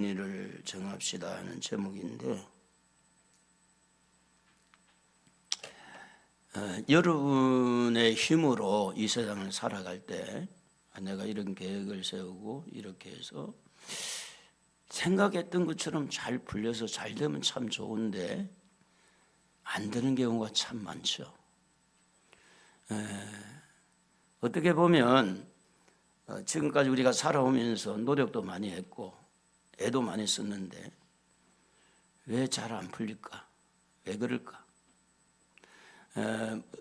순위를 정합시다 하는 제목인데, 여러분의 힘으로 이 세상을 살아갈 때 내가 이런 계획을 세우고 이렇게 해서 생각했던 것처럼 잘 풀려서 잘 되면 참 좋은데 안 되는 경우가 참 많죠. 어떻게 보면 지금까지 우리가 살아오면서 노력도 많이 했고 애도 많이 썼는데 왜 잘 안 풀릴까? 왜 그럴까?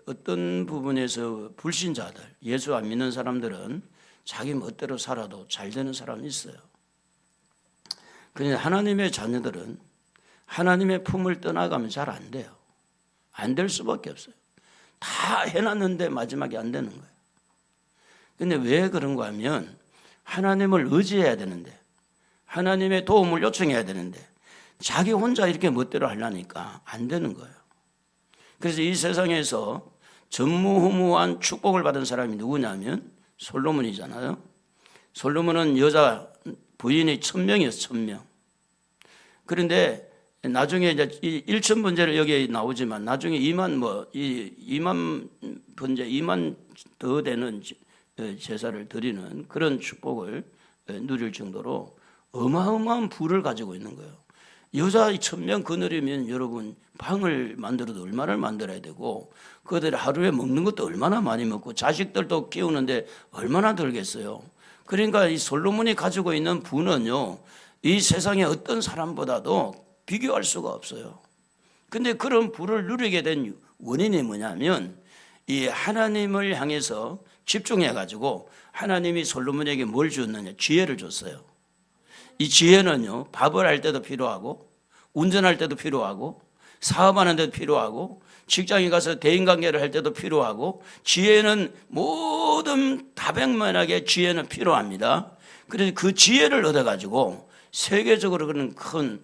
어떤 부분에서 불신자들, 예수 안 믿는 사람들은 자기 멋대로 살아도 잘 되는 사람이 있어요. 그런데 하나님의 자녀들은 하나님의 품을 떠나가면 잘 안 돼요. 안 될 수밖에 없어요. 다 해놨는데 마지막에 안 되는 거예요. 근데 왜 그런가 하면 하나님을 의지해야 되는데, 하나님의 도움을 요청해야 되는데 자기 혼자 이렇게 멋대로 하려니까 안 되는 거예요. 그래서 이 세상에서 전무후무한 축복을 받은 사람이 누구냐면 솔로몬이잖아요. 솔로몬은 여자 부인이 1000명이었어요. 1000명. 그런데 나중에 이제 1000번제를 여기에 나오지만 나중에 2만 번제, 2만 더 되는 제사를 드리는 그런 축복을 누릴 정도로 어마어마한 부를 가지고 있는 거예요. 여자 1000명 거느리면 여러분 방을 만들어도 얼마나 만들어야 되고 그들 하루에 먹는 것도 얼마나 많이 먹고 자식들도 키우는데 얼마나 들겠어요. 그러니까 이 솔로몬이 가지고 있는 부는요, 이 세상의 어떤 사람보다도 비교할 수가 없어요. 근데 그런 부를 누리게 된 원인이 뭐냐면 이 하나님을 향해서 집중해 가지고 하나님이 솔로몬에게 뭘 줬느냐? 지혜를 줬어요. 이 지혜는요, 밥을 할 때도 필요하고 운전할 때도 필요하고 사업하는 데도 필요하고 직장에 가서 대인관계를 할 때도 필요하고 지혜는 모든 다백면하게 지혜는 필요합니다. 그래서 그 지혜를 얻어가지고 세계적으로 그런 큰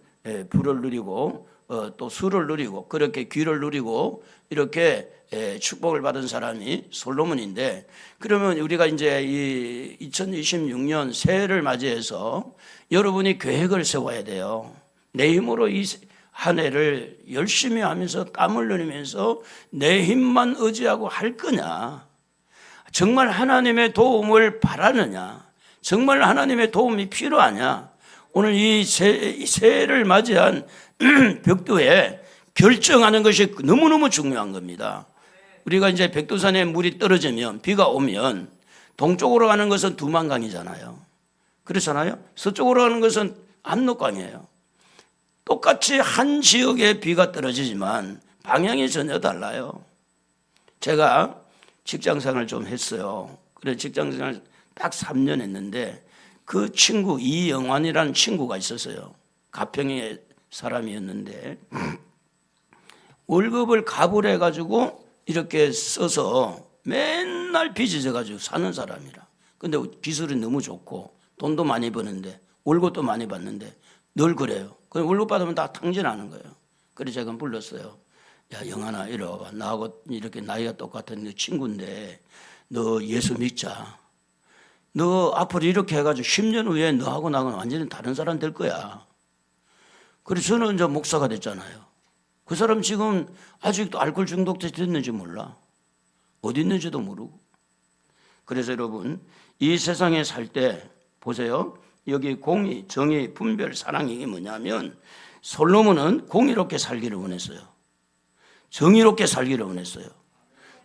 부를 누리고 또 수를 누리고 그렇게 귀를 누리고 이렇게 축복을 받은 사람이 솔로몬인데, 그러면 우리가 이제 이 2026년 새해를 맞이해서 여러분이 계획을 세워야 돼요. 내 힘으로 이 한 해를 열심히 하면서 땀을 흘리면서 내 힘만 의지하고 할 거냐? 정말 하나님의 도움을 바라느냐? 정말 하나님의 도움이 필요하냐? 오늘 이 새해를 맞이한 벽두에 결정하는 것이 너무너무 중요한 겁니다. 우리가 이제 백두산에 물이 떨어지면, 비가 오면 동쪽으로 가는 것은 두만강이잖아요. 그렇잖아요. 서쪽으로 가는 것은 압록강이에요. 똑같이 한 지역에 비가 떨어지지만 방향이 전혀 달라요. 제가 직장생활을 좀 했어요. 그래서 직장생활 딱 3년 했는데 그 친구 이영환이라는 친구가 있었어요. 가평의 사람이었는데 월급을 갑을 해가지고 이렇게 써서 맨날 빚을 가지고 사는 사람이라. 근데 기술이 너무 좋고 돈도 많이 버는데 월급도 많이 받는데 늘 그래요. 그럼 월급 받으면 다 탕진하는 거예요. 그래서 제가 불렀어요. 야, 영환아, 이리 와봐. 나하고 이렇게 나이가 똑같은 네 친구인데 너 예수 믿자. 너 앞으로 이렇게 해가지고 10년 후에 너하고 나하고는 완전히 다른 사람 될 거야. 그래서 저는 이제 목사가 됐잖아요. 그 사람 지금 아직도 알코올 중독자 됐는지 몰라. 어디 있는지도 모르고. 그래서 여러분, 이 세상에 살 때 보세요. 여기 공의, 정의, 분별, 사랑이 이게 뭐냐면 솔로몬은 공의롭게 살기를 원했어요. 정의롭게 살기를 원했어요.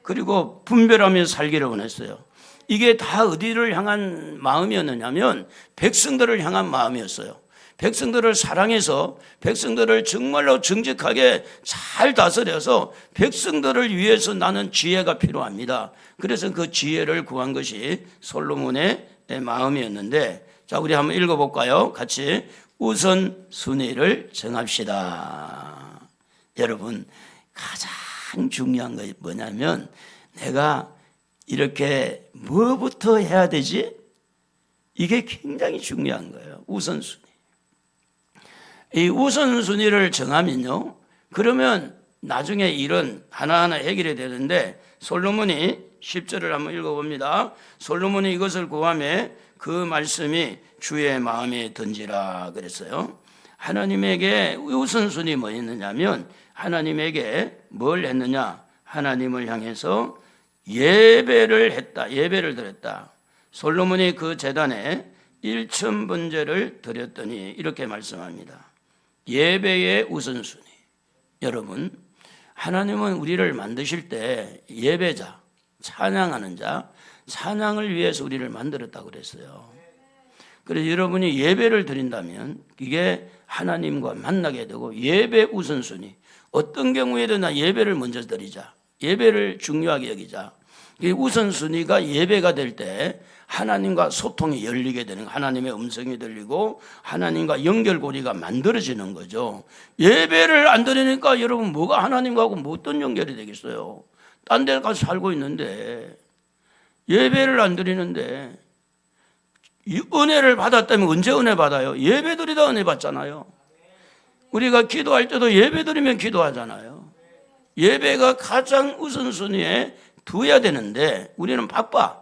그리고 분별하며 살기를 원했어요. 이게 다 어디를 향한 마음이었느냐면 백성들을 향한 마음이었어요. 백성들을 사랑해서 백성들을 정말로 정직하게 잘 다스려서 백성들을 위해서 나는 지혜가 필요합니다. 그래서 그 지혜를 구한 것이 솔로몬의 마음이었는데, 자, 우리 한번 읽어볼까요? 같이 우선순위를 정합시다. 여러분, 가장 중요한 거 뭐냐면 내가 이렇게 뭐부터 해야 되지? 이게 굉장히 중요한 거예요. 우선순위. 이 우선순위를 정하면요, 그러면 나중에 일은 하나하나 해결이 되는데 솔로몬이 10절을 한번 읽어봅니다. 솔로몬이 이것을 구하매 그 말씀이 주의 마음에 든지라 그랬어요. 하나님에게 우선순위 뭐였느냐면 하나님에게 뭘 했느냐? 하나님을 향해서 예배를 했다. 예배를 드렸다. 솔로몬이 그 제단에 1,000번제를 드렸더니 이렇게 말씀합니다. 예배의 우선순위. 여러분, 하나님은 우리를 만드실 때 예배자, 찬양하는 자, 찬양을 위해서 우리를 만들었다고 그랬어요. 그래서 여러분이 예배를 드린다면 이게 하나님과 만나게 되고 예배 우선순위. 어떤 경우에든 나 예배를 먼저 드리자. 예배를 중요하게 여기자. 이 우선순위가 예배가 될 때 하나님과 소통이 열리게 되는 거예요. 하나님의 음성이 들리고 하나님과 연결고리가 만들어지는 거죠. 예배를 안 드리니까 여러분 뭐가 하나님하고 뭐 어떤 연결이 되겠어요? 딴 데 가서 살고 있는데 예배를 안 드리는데 이 은혜를 받았다면 언제 은혜 받아요? 예배 드리다 은혜 받잖아요. 우리가 기도할 때도 예배 드리면 기도하잖아요. 예배가 가장 우선순위에 두어야 되는데 우리는 바빠.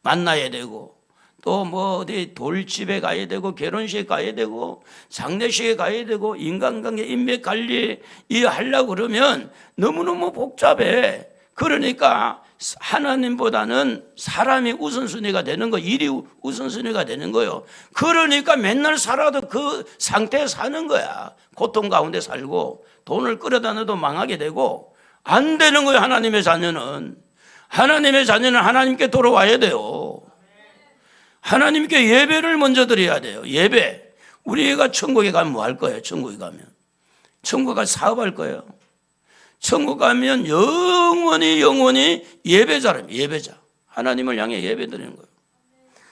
만나야 되고 또 뭐 어디 돌집에 가야 되고 결혼식에 가야 되고 장례식에 가야 되고 인간관계 인맥관리 이 하려고 그러면 너무너무 복잡해. 그러니까 하나님보다는 사람이 우선순위가 되는 거, 일이 우선순위가 되는 거예요. 그러니까 맨날 살아도 그 상태에 사는 거야. 고통 가운데 살고 돈을 끌어다 넣어도 망하게 되고 안 되는 거예요. 하나님의 자녀는 하나님께 돌아와야 돼요. 하나님께 예배를 먼저 드려야 돼요. 예배. 우리가 천국에 가면 뭐 할 거예요? 천국에 가면 천국에 사업할 거예요. 천국 가면 영원히 예배자랍니다. 예배자. 하나님을 향해 예배 드리는 거예요.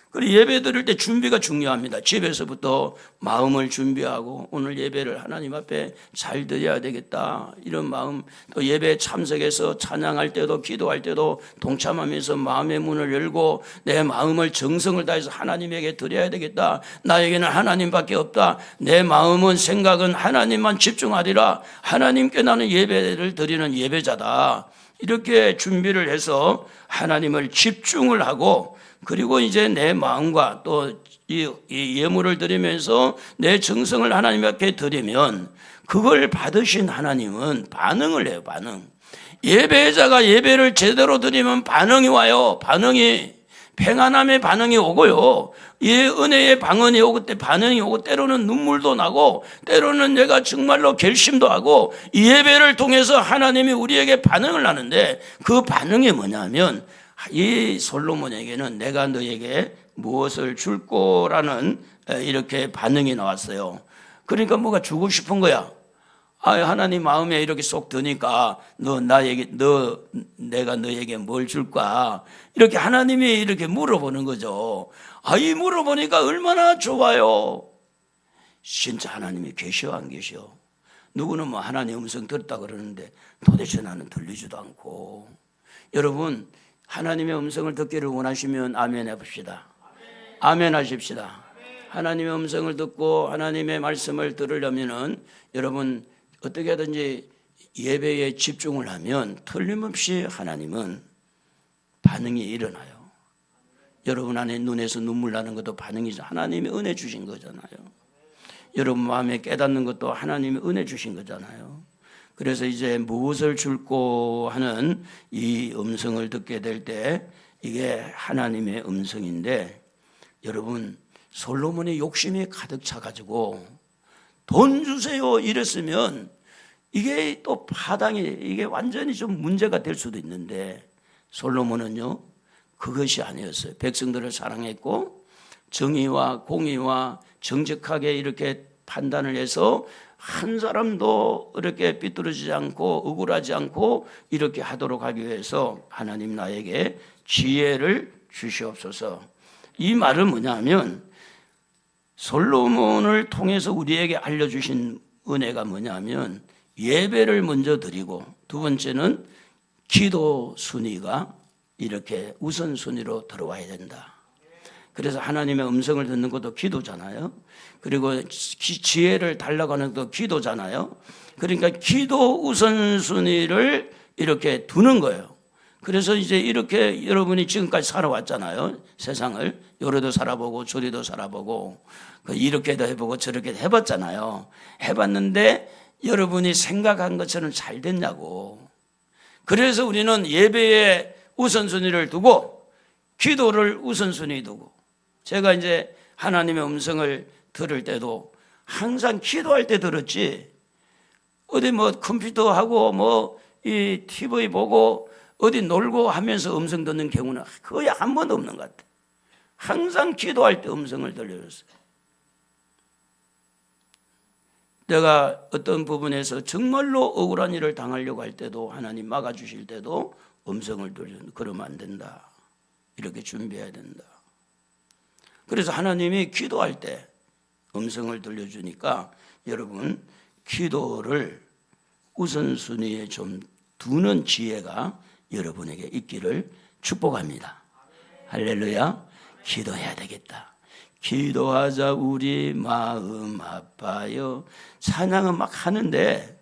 그리고 예배 드릴 때 준비가 중요합니다. 집에서부터 마음을 준비하고 오늘 예배를 하나님 앞에 잘 드려야 되겠다. 이런 마음, 또 예배에 참석해서 찬양할 때도 기도할 때도 동참하면서 마음의 문을 열고 내 마음을 정성을 다해서 하나님에게 드려야 되겠다. 나에게는 하나님밖에 없다. 내 마음은 생각은 하나님만 집중하리라. 하나님께 나는 예배를 드리는 예배자다. 이렇게 준비를 해서 하나님을 집중을 하고 그리고 이제 내 마음과 또 이 예물을 드리면서 내 정성을 하나님 앞에 드리면 그걸 받으신 하나님은 반응을 해요. 반응. 예배자가 예배를 제대로 드리면 반응이 와요. 반응이. 평안함의 반응이 오고요. 예, 은혜의 방언이 오고 때 반응이 오고 때로는 눈물도 나고 때로는 내가 정말로 결심도 하고 이 예배를 통해서 하나님이 우리에게 반응을 하는데 그 반응이 뭐냐면 이 솔로몬에게는 내가 너에게 무엇을 줄 거라는 이렇게 반응이 나왔어요. 그러니까 뭐가 주고 싶은 거야. 하나님 마음에 이렇게 쏙 드니까 내가 너에게 뭘 줄까? 이렇게 하나님이 이렇게 물어보는 거죠. 이 물어보니까 얼마나 좋아요. 진짜 하나님이 계셔 안 계셔? 누구는 뭐 하나님 음성 들었다 그러는데 도대체 나는 들리지도 않고. 여러분 하나님의 음성을 듣기를 원하시면 아멘 해봅시다. 아멘 하십시다. 하나님의 음성을 듣고 하나님의 말씀을 들으려면은 여러분 어떻게든지 예배에 집중을 하면 틀림없이 하나님은 반응이 일어나요. 여러분 안에 눈에서 눈물 나는 것도 반응이죠. 하나님이 은혜 주신 거잖아요. 여러분 마음에 깨닫는 것도 하나님이 은혜 주신 거잖아요. 그래서 이제 무엇을 줄고 하는 이 음성을 듣게 될 때 이게 하나님의 음성인데 여러분 솔로몬의 욕심이 가득 차가지고 돈 주세요 이랬으면 이게 또 이게 완전히 좀 문제가 될 수도 있는데 솔로몬은요 그것이 아니었어요. 백성들을 사랑했고 정의와 공의와 정직하게 이렇게 판단을 해서 한 사람도 이렇게 삐뚤어지지 않고 억울하지 않고 이렇게 하도록 하기 위해서 하나님 나에게 지혜를 주시옵소서. 이 말은 뭐냐면 솔로몬을 통해서 우리에게 알려주신 은혜가 뭐냐면 예배를 먼저 드리고 두 번째는 기도 순위가 이렇게 우선순위로 들어와야 된다. 그래서 하나님의 음성을 듣는 것도 기도잖아요. 그리고 지혜를 달라고 하는 것도 기도잖아요. 그러니까 기도 우선순위를 이렇게 두는 거예요. 그래서 이제 이렇게 여러분이 지금까지 살아왔잖아요. 세상을 요래도 살아보고 저리도 살아보고 이렇게도 해보고 저렇게도 해봤잖아요. 해봤는데 여러분이 생각한 것처럼 잘 됐냐고. 그래서 우리는 예배에 우선순위를 두고 기도를 우선순위 두고, 제가 이제 하나님의 음성을 들을 때도 항상 기도할 때 들었지, 어디 뭐 컴퓨터하고 뭐 이 TV 보고 어디 놀고 하면서 음성 듣는 경우는 거의 한 번도 없는 것 같아요. 항상 기도할 때 음성을 들려줬어요. 내가 어떤 부분에서 정말로 억울한 일을 당하려고 할 때도 하나님 막아주실 때도 음성을 들려줬는데, 그러면 안 된다, 이렇게 준비해야 된다. 그래서 하나님이 기도할 때 음성을 들려주니까 여러분 기도를 우선순위에 좀 두는 지혜가 여러분에게 있기를 축복합니다. 할렐루야. 기도해야 되겠다. 기도하자 우리 마음 아파요. 찬양은 막 하는데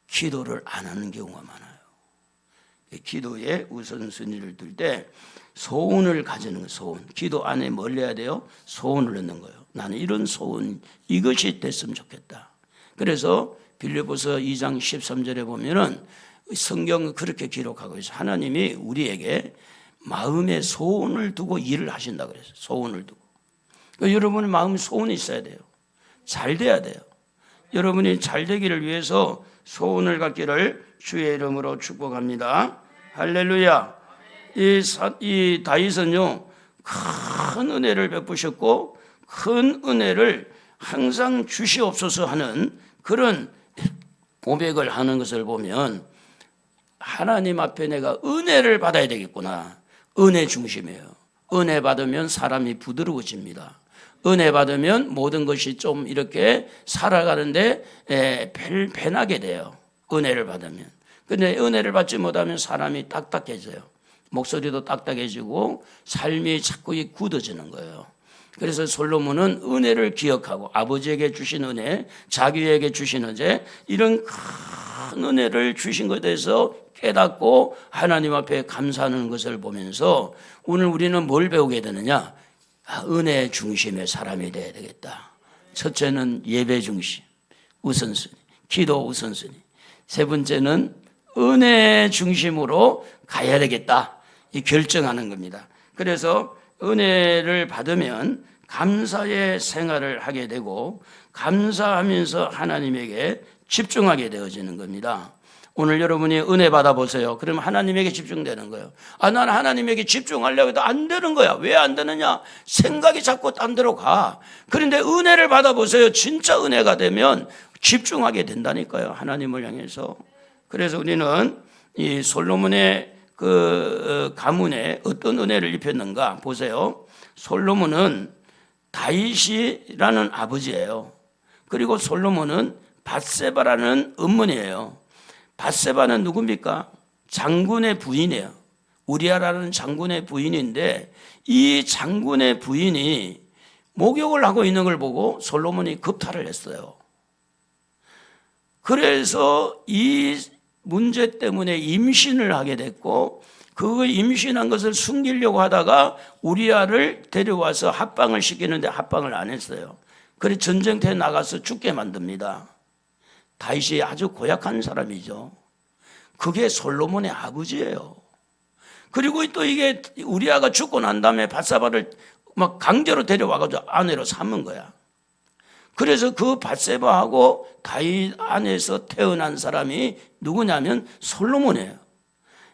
기도를 안 하는 경우가 많아요. 기도에 우선순위를 둘 때 소원을 가지는 거예요. 소원. 기도 안에 뭘 해야 돼요? 소원을 넣는 거예요. 나는 이런 소원, 이것이 됐으면 좋겠다. 그래서 빌립보서 2장 13절에 보면은 성경은 그렇게 기록하고 있어요. 하나님이 우리에게 마음에 소원을 두고 일을 하신다 그랬어요. 소원을 두고. 그러니까 여러분의 마음에 소원이 있어야 돼요. 잘 돼야 돼요. 여러분이 잘 되기를 위해서 소원을 갖기를 주의 이름으로 축복합니다. 할렐루야. 이 다윗은요, 큰 은혜를 베푸셨고 큰 은혜를 항상 주시옵소서 하는 그런 고백을 하는 것을 보면 하나님 앞에 내가 은혜를 받아야 되겠구나. 은혜 중심이에요. 은혜 받으면 사람이 부드러워집니다. 은혜 받으면 모든 것이 좀 이렇게 살아가는데 편하게 돼요. 은혜를 받으면. 근데 은혜를 받지 못하면 사람이 딱딱해져요. 목소리도 딱딱해지고 삶이 자꾸 굳어지는 거예요. 그래서 솔로몬은 은혜를 기억하고 아버지에게 주신 은혜, 자기에게 주신 은혜, 이런 큰 은혜를 주신 것에 대해서 깨닫고 하나님 앞에 감사하는 것을 보면서 오늘 우리는 뭘 배우게 되느냐? 은혜 중심의 사람이 되어야 되겠다. 첫째는 예배 중심, 우선순위, 기도 우선순위. 세 번째는 은혜 중심으로 가야 되겠다. 이 결정하는 겁니다. 그래서 은혜를 받으면 감사의 생활을 하게 되고 감사하면서 하나님에게 집중하게 되어지는 겁니다. 오늘 여러분이 은혜 받아보세요. 그러면 하나님에게 집중되는 거예요. 나는 하나님에게 집중하려고 해도 안 되는 거야. 왜 안 되느냐? 생각이 자꾸 딴 데로 가. 그런데 은혜를 받아보세요. 진짜 은혜가 되면 집중하게 된다니까요. 하나님을 향해서. 그래서 우리는 이 솔로몬의 그 가문에 어떤 은혜를 입혔는가 보세요. 솔로몬은 다윗이라는 아버지예요. 그리고 솔로몬은 밧세바라는 어머니예요. 밧세바는 누굽니까? 장군의 부인이에요. 우리아라는 장군의 부인인데 이 장군의 부인이 목욕을 하고 있는 걸 보고 솔로몬이 겁탈을 했어요. 그래서 이 문제 때문에 임신을 하게 됐고 그 임신한 것을 숨기려고 하다가 우리아를 데려와서 합방을 시키는데 합방을 안 했어요. 그래서 전쟁터에 나가서 죽게 만듭니다. 다윗이 아주 고약한 사람이죠. 그게 솔로몬의 아버지예요. 그리고 또 이게 우리아가 죽고 난 다음에 밧세바를 막 강제로 데려와가지고 아내로 삼은 거야. 그래서 그 밧세바하고 다윗 안에서 태어난 사람이 누구냐면 솔로몬이에요.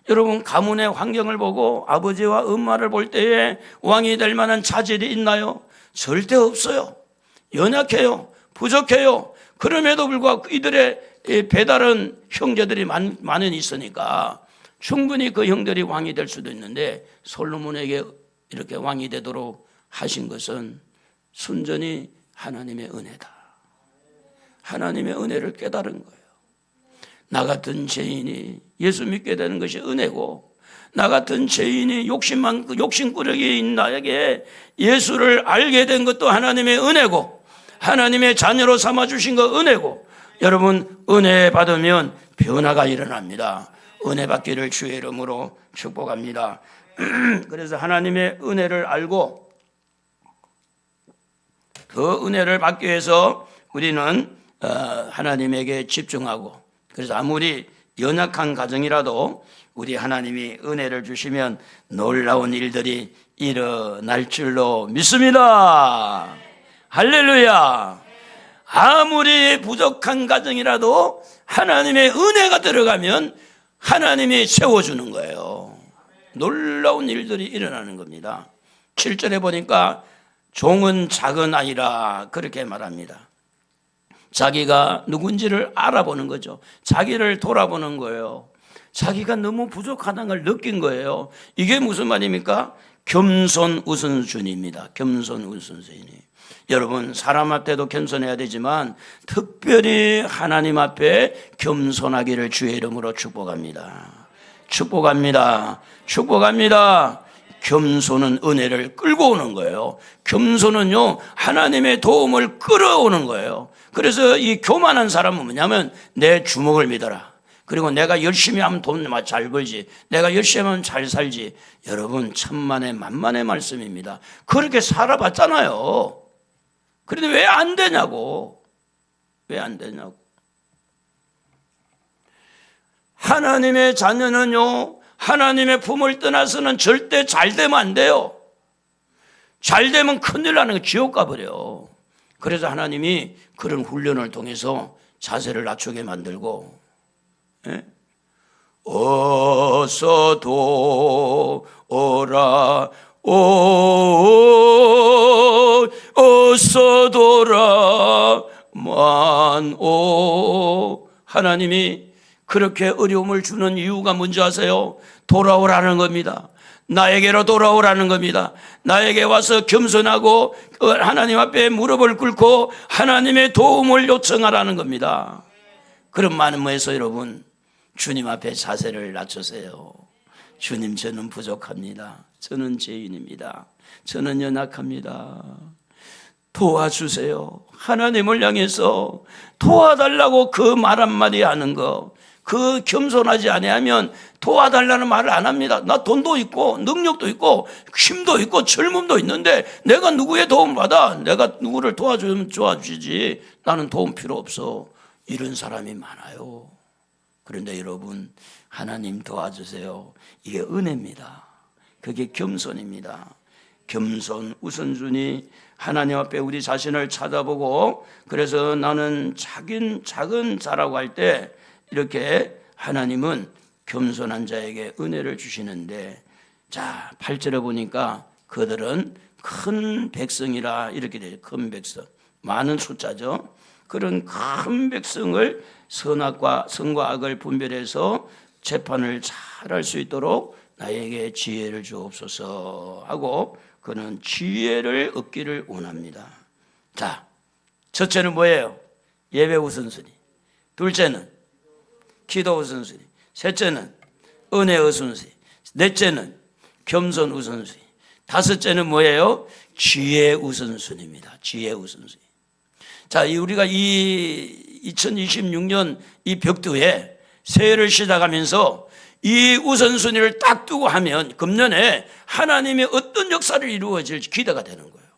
여러분 가문의 환경을 보고 아버지와 엄마를 볼 때에 왕이 될 만한 자질이 있나요? 절대 없어요. 연약해요. 부족해요. 그럼에도 불구하고 이들의 배다른 형제들이 많이 있으니까 충분히 그 형들이 왕이 될 수도 있는데 솔로몬에게 이렇게 왕이 되도록 하신 것은 순전히 하나님의 은혜다. 하나님의 은혜를 깨달은 거예요. 나 같은 죄인이 예수 믿게 되는 것이 은혜고 나 같은 죄인이 욕심꾸러기인 나에게 예수를 알게 된 것도 하나님의 은혜고 하나님의 자녀로 삼아주신 거 은혜고 여러분 은혜 받으면 변화가 일어납니다. 은혜 받기를 주의 이름으로 축복합니다. 그래서 하나님의 은혜를 알고 그 은혜를 받기 위해서 우리는 하나님에게 집중하고, 그래서 아무리 연약한 가정이라도 우리 하나님이 은혜를 주시면 놀라운 일들이 일어날 줄로 믿습니다. 할렐루야. 아무리 부족한 가정이라도 하나님의 은혜가 들어가면 하나님이 세워주는 거예요. 놀라운 일들이 일어나는 겁니다. 7절에 보니까 종은 작은 아이라 그렇게 말합니다. 자기가 누군지를 알아보는 거죠. 자기를 돌아보는 거예요. 자기가 너무 부족하다는 걸 느낀 거예요. 이게 무슨 말입니까? 겸손 우선순위입니다. 겸손 우선순위. 여러분, 사람 앞에도 겸손해야 되지만 특별히 하나님 앞에 겸손하기를 주의 이름으로 축복합니다. 축복합니다. 축복합니다. 겸손은 은혜를 끌고 오는 거예요. 겸손은요, 하나님의 도움을 끌어오는 거예요. 그래서 이 교만한 사람은 뭐냐면 내 주먹을 믿어라. 그리고 내가 열심히 하면 돈 잘 벌지. 내가 열심히 하면 잘 살지. 여러분, 천만의 만만의 말씀입니다. 그렇게 살아봤잖아요. 그런데 왜 안 되냐고. 왜 안 되냐고. 하나님의 자녀는요, 하나님의 품을 떠나서는 절대 잘 되면 안 돼요. 잘 되면 큰일 나는 거, 지옥 가버려. 그래서 하나님이 그런 훈련을 통해서 자세를 낮추게 만들고, 어서 도라 어서 도라만 오. 하나님이 그렇게 어려움을 주는 이유가 뭔지 아세요? 돌아오라는 겁니다. 나에게로 돌아오라는 겁니다. 나에게 와서 겸손하고 하나님 앞에 무릎을 꿇고 하나님의 도움을 요청하라는 겁니다. 그런 마음에서 여러분, 주님 앞에 자세를 낮추세요. 주님, 저는 부족합니다. 저는 죄인입니다. 저는 연약합니다. 도와주세요. 하나님을 향해서 도와달라고 그 말 한마디 하는 거, 그 겸손하지 아니하면 도와달라는 말을 안 합니다. 나 돈도 있고 능력도 있고 힘도 있고 젊음도 있는데 내가 누구의 도움 받아? 내가 누구를 도와주면 도와주지. 나는 도움 필요 없어. 이런 사람이 많아요. 그런데 여러분, 하나님 도와주세요. 이게 은혜입니다. 그게 겸손입니다. 겸손 우선순위. 하나님 앞에 우리 자신을 찾아보고, 그래서 나는 작은 자라고 할 때 이렇게 하나님은 겸손한 자에게 은혜를 주시는데, 자, 8절에 보니까 그들은 큰 백성이라 이렇게 돼요. 큰 백성. 많은 숫자죠. 그런 큰 백성을 선과 악을 분별해서 재판을 잘할 수 있도록 나에게 지혜를 주옵소서 하고, 그는 지혜를 얻기를 원합니다. 자, 첫째는 뭐예요? 예배 우선순위. 둘째는 기도 우선순위. 셋째는 은혜 우선순위. 넷째는 겸손 우선순위. 다섯째는 뭐예요? 지혜 우선순위입니다. 지혜 우선순위. 자, 우리가 이 2026년 이 벽두에 새해를 시작하면서 이 우선순위를 딱 두고 하면 금년에 하나님의 어떤 역사를 이루어질지 기대가 되는 거예요.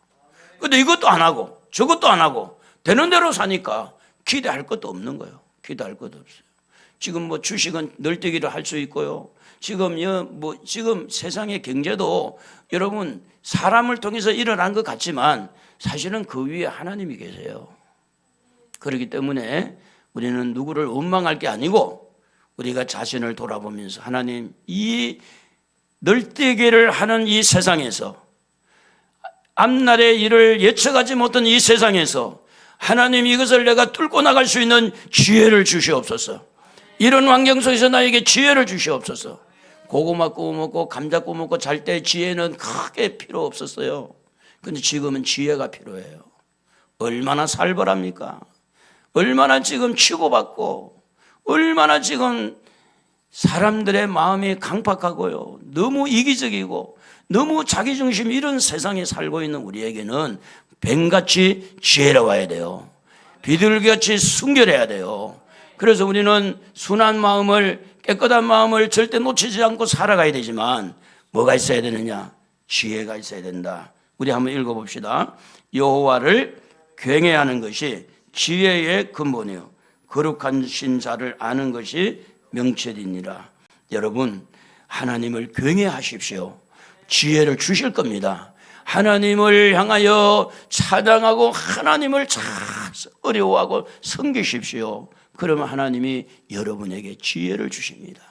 그런데 이것도 안 하고 저것도 안 하고 되는 대로 사니까 기대할 것도 없는 거예요. 기대할 것도 없어요. 지금 뭐 주식은 널뛰기를 할 수 있고요. 지금 세상의 경제도 여러분 사람을 통해서 일어난 것 같지만 사실은 그 위에 하나님이 계세요. 그렇기 때문에 우리는 누구를 원망할 게 아니고 우리가 자신을 돌아보면서 하나님, 이 널뛰기를 하는 이 세상에서, 앞날의 일을 예측하지 못한 이 세상에서 하나님, 이것을 내가 뚫고 나갈 수 있는 지혜를 주시옵소서. 이런 환경 속에서 나에게 지혜를 주시옵소서. 고구마 구워 먹고 감자 구워 먹고 잘 때 지혜는 크게 필요 없었어요. 그런데 지금은 지혜가 필요해요. 얼마나 살벌합니까? 얼마나 지금 치고받고, 얼마나 지금 사람들의 마음이 강팍하고요, 너무 이기적이고 너무 자기중심, 이런 세상에 살고 있는 우리에게는 뱀같이 지혜로워야 돼요. 비둘기같이 순결해야 돼요. 그래서 우리는 순한 마음을, 깨끗한 마음을 절대 놓치지 않고 살아가야 되지만 뭐가 있어야 되느냐? 지혜가 있어야 된다. 우리 한번 읽어봅시다. 여호와를 경외하는 것이 지혜의 근본이요 거룩하신 자를 아는 것이 명철이니라. 여러분, 하나님을 경외하십시오. 지혜를 주실 겁니다. 하나님을 향하여 찬양하고 하나님을 잘 어려워하고 섬기십시오. 그러면 하나님이 여러분에게 지혜를 주십니다.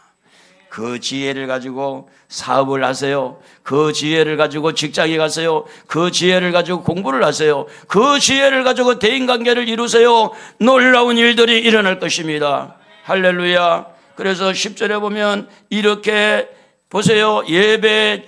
그 지혜를 가지고 사업을 하세요. 그 지혜를 가지고 직장에 가세요. 그 지혜를 가지고 공부를 하세요. 그 지혜를 가지고 대인관계를 이루세요. 놀라운 일들이 일어날 것입니다. 할렐루야. 그래서 10절에 보면 이렇게 보세요. 예배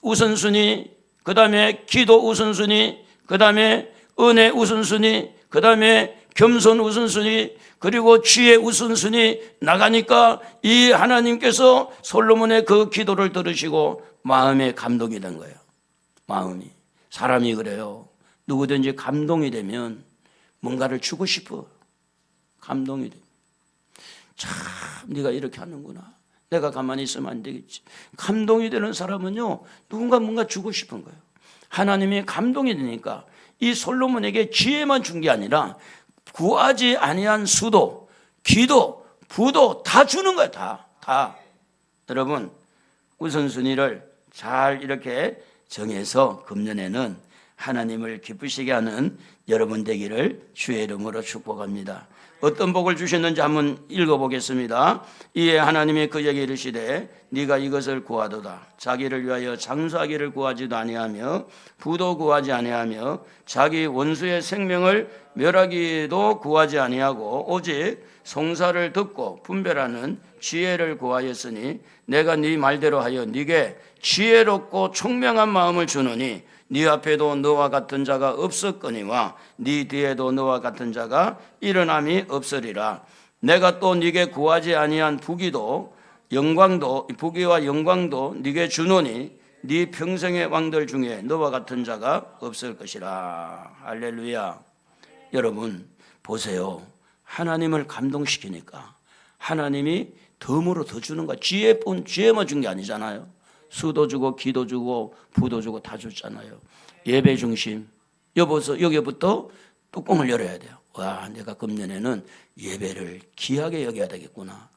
우선순위, 그 다음에 기도 우선순위, 그 다음에 은혜 우선순위, 그 다음에 겸손 우선순위, 그리고 지혜 우선순위 나가니까 이 하나님께서 솔로몬의 그 기도를 들으시고 마음에 감동이 된 거예요. 마음이. 사람이 그래요. 누구든지 감동이 되면 뭔가를 주고 싶어. 감동이 돼. 참 네가 이렇게 하는구나. 내가 가만히 있으면 안 되겠지. 감동이 되는 사람은요, 누군가 뭔가 주고 싶은 거예요. 하나님이 감동이 되니까 이 솔로몬에게 지혜만 준 게 아니라 구하지 아니한 수도, 기도, 부도 다 주는 거예요. 다. 여러분, 우선순위를 잘 이렇게 정해서 금년에는 하나님을 기쁘시게 하는 여러분 되기를 주의 이름으로 축복합니다. 어떤 복을 주셨는지 한번 읽어보겠습니다. 이에 하나님이 그에게 이르시되 네가 이것을 구하도다. 자기를 위하여 장수하기를 구하지도 아니하며 부도 구하지 아니하며 자기 원수의 생명을 멸하기도 구하지 아니하고 오직 송사를 듣고 분별하는 지혜를 구하였으니 내가 네 말대로 하여 네게 지혜롭고 총명한 마음을 주노니 네 앞에도 너와 같은 자가 없었거니와 네 뒤에도 너와 같은 자가 일어남이 없으리라. 내가 또 네게 구하지 아니한 부귀와 영광도 네게 주노니 네 평생의 왕들 중에 너와 같은 자가 없을 것이라. 할렐루야. 여러분 보세요. 하나님을 감동시키니까 하나님이 덤으로 더 주는 거야. 지혜만 준 게 아니잖아요. 수도 주고 기도 주고 부도 주고 다 줬잖아요. 예배 중심. 여기부터 뚜껑을 열어야 돼요. 와, 내가 금년에는 예배를 귀하게 여겨야 되겠구나.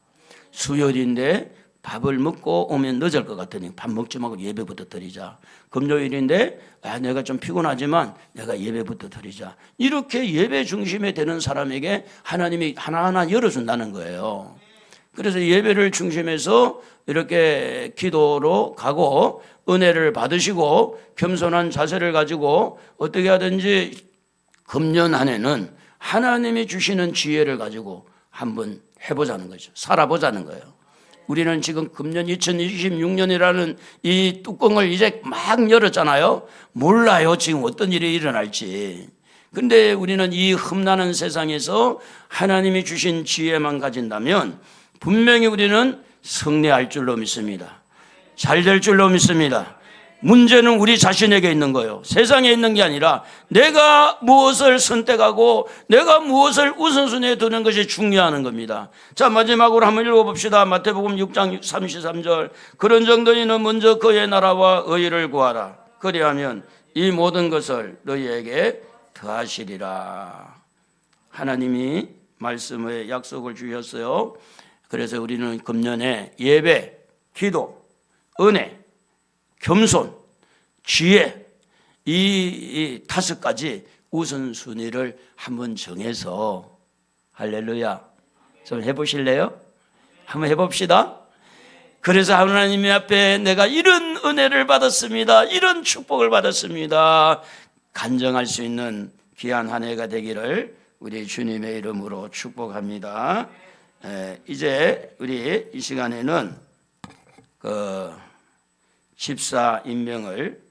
수요일인데 밥을 먹고 오면 늦을 것 같으니 밥 먹지 말고 예배부터 드리자. 금요일인데 내가 좀 피곤하지만 내가 예배부터 드리자. 이렇게 예배 중심에 되는 사람에게 하나님이 하나하나 열어준다는 거예요. 그래서 예배를 중심해서 이렇게 기도로 가고 은혜를 받으시고 겸손한 자세를 가지고 어떻게 하든지 금년 안에는 하나님이 주시는 지혜를 가지고 한번 해보자는 거죠. 살아보자는 거예요. 우리는 지금 금년 2026년이라는 이 뚜껑을 이제 막 열었잖아요. 몰라요. 지금 어떤 일이 일어날지. 근데 우리는 이 흠나는 세상에서 하나님이 주신 지혜만 가진다면 분명히 우리는 승리할 줄로 믿습니다. 잘 될 줄로 믿습니다. 문제는 우리 자신에게 있는 거예요. 세상에 있는 게 아니라 내가 무엇을 선택하고 내가 무엇을 우선순위에 두는 것이 중요한 겁니다. 자, 마지막으로 한번 읽어봅시다. 마태복음 6장 33절. 그런 정도이는 먼저 그의 나라와 의를 구하라. 그리하면 이 모든 것을 너희에게 더하시리라. 하나님이 말씀에 약속을 주셨어요. 그래서 우리는 금년에 예배, 기도, 은혜, 겸손, 지혜 이 5가지 우선순위를 한번 정해서 할렐루야 좀 해보실래요? 한번 해봅시다. 그래서 하나님 앞에 내가 이런 은혜를 받았습니다. 이런 축복을 받았습니다. 간증할 수 있는 귀한 한 해가 되기를 우리 주님의 이름으로 축복합니다. 이제 우리 이 시간에는 그 집사 임명을